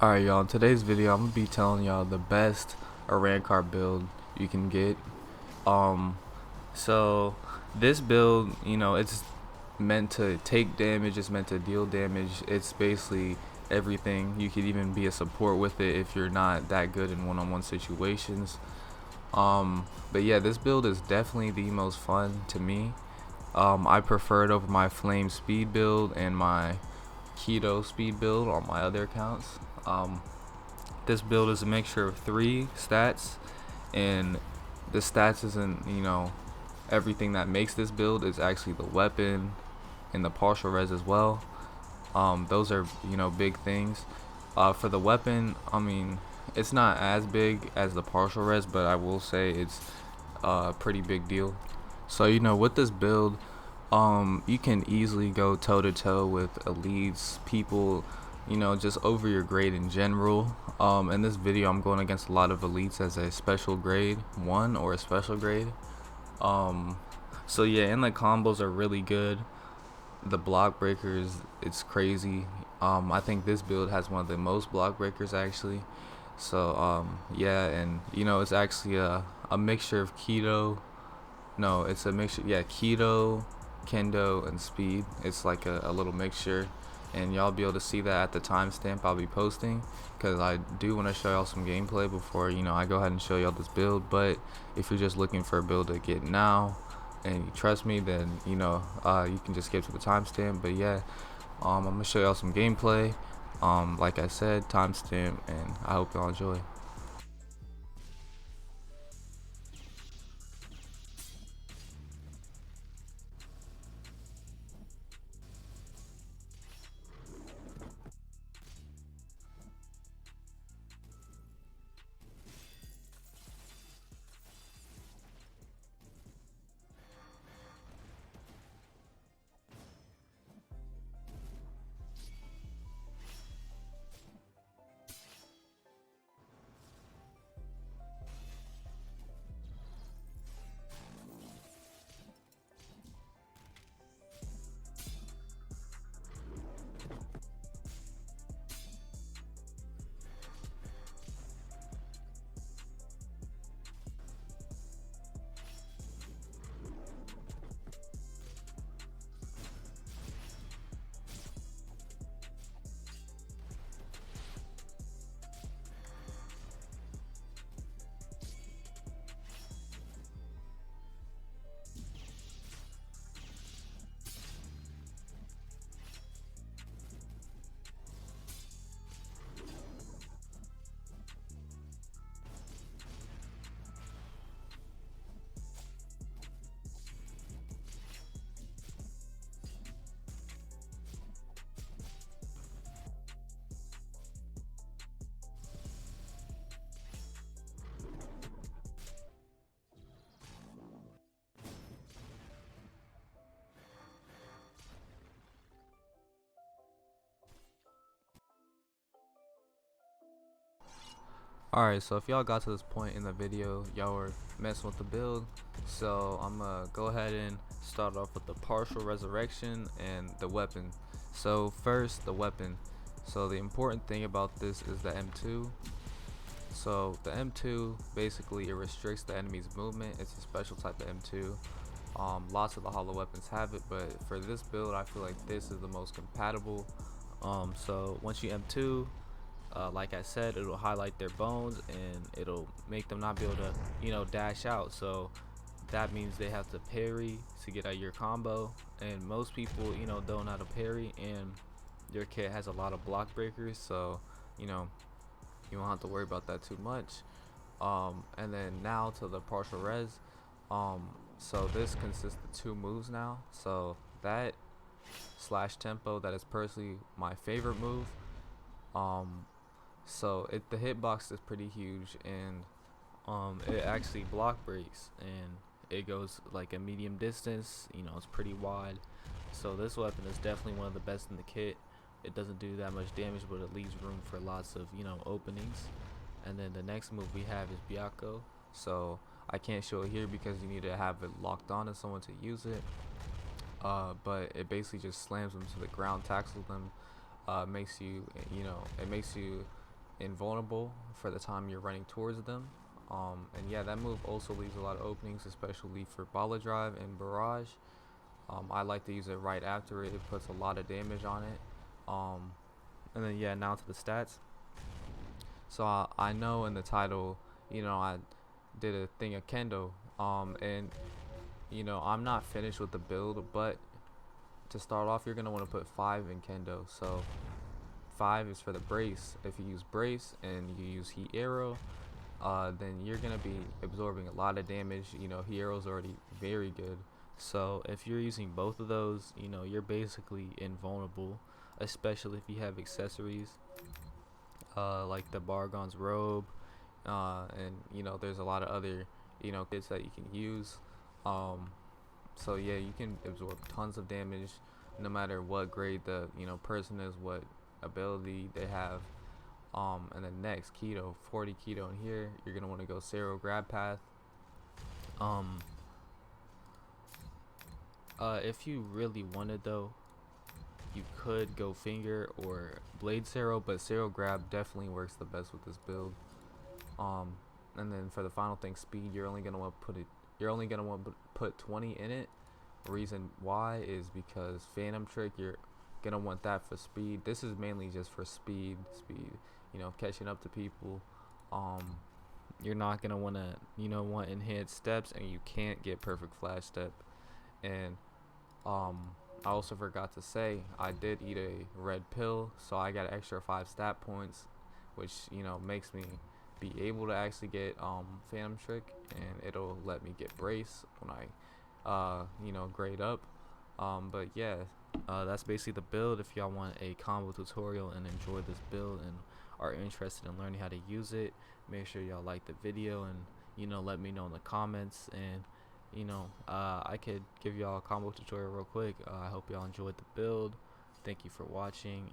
Alright y'all, in today's video I'm gonna be telling y'all the best ARRANCAR build you can get. So this build, it's meant to take damage, it's meant to deal damage, it's basically everything. You could even be a support with it if you're not that good in one-on-one situations. But yeah, this build is definitely the most fun to me. I prefer it over my flame speed build and my keto speed build on my other accounts. This build is a mixture of 3 stats, and the stats isn't everything that makes this build. Is actually the weapon and the partial res as well. Those are big things. For the weapon, I mean, it's not as big as the partial res, but I will say it's a pretty big deal. So with this build, you can easily go toe to toe with elites, people just over your grade in general. In this video I'm going against a lot of elites as a special grade 1 or a special grade. So yeah, and the combos are really good. The block breakers, it's crazy. I think this build has one of the most block breakers actually. So yeah, and it's actually a mixture of keto. No, it's a mixture, yeah, keto, kendo, and speed. It's like a little mixture, and y'all be able to see that at the timestamp I'll be posting, because I do want to show y'all some gameplay before I go ahead and show y'all this build. But if you're just looking for a build to get now and you trust me, then you can just skip to the timestamp. But yeah, I'm gonna show y'all some gameplay, like I said, timestamp, and I hope y'all enjoy. Alright, so if y'all got to this point in the video, y'all were messing with the build, so I'm gonna go ahead and start off with the partial resurrection and the weapon. So first, the weapon. So the important thing about this is the M2. So the M2, basically it restricts the enemy's movement. It's a special type of M2. Lots of the hollow weapons have it, but for this build I feel like this is the most compatible. So once you M2, like I said, it'll highlight their bones and it'll make them not be able to dash out. So that means they have to parry to get out your combo, and most people don't know how to parry, and your kit has a lot of block breakers, so you won't have to worry about that too much. And then now to the partial res. So this consists of 2 moves now. So that slash tempo, that is personally my favorite move. So the hitbox is pretty huge, and it actually block breaks, and it goes like a medium distance. It's pretty wide. So this weapon is definitely one of the best in the kit. It doesn't do that much damage, but it leaves room for lots of openings. And then the next move we have is Byakko. So I can't show it here because you need to have it locked on to someone to use it. But it basically just slams them to the ground, tackles them, makes you invulnerable for the time you're running towards them. And yeah, that move also leaves a lot of openings, especially for Bala Drive and Barrage. I like to use it right after it. It puts a lot of damage on it. And then yeah, now to the stats. So I know in the title, I did a thing of Kendo. And I'm not finished with the build, but to start off, you're gonna want to put 5 in Kendo. So 5 is for the brace. If you use brace and you use heat arrow, then you're gonna be absorbing a lot of damage. Heat arrow's already very good. So if you're using both of those, you're basically invulnerable, especially if you have accessories like the Bargon's robe, and there's a lot of other kits that you can use. So yeah, you can absorb tons of damage no matter what grade the person is, what ability they have. And then next, keto, 40 keto in here. You're gonna want to go Cero grab path. If you really wanted though, you could go finger or blade Cero, but Cero grab definitely works the best with this build. And then for the final thing, speed, you're only gonna want to put 20 in it. Reason why is because Phantom Trick, you're gonna want that for speed. This is mainly just for speed, catching up to people. You're not gonna want enhanced steps, and you can't get perfect flash step. And I also forgot to say I did eat a red pill, so I got extra 5 stat points, which makes me be able to actually get Phantom Trick, and it'll let me get brace when I grade up. But yeah, that's basically the build. If y'all want a combo tutorial and enjoy this build and are interested in learning how to use it, make sure y'all like the video and let me know in the comments. And I could give y'all a combo tutorial real quick. I hope y'all enjoyed the build. Thank you for watching,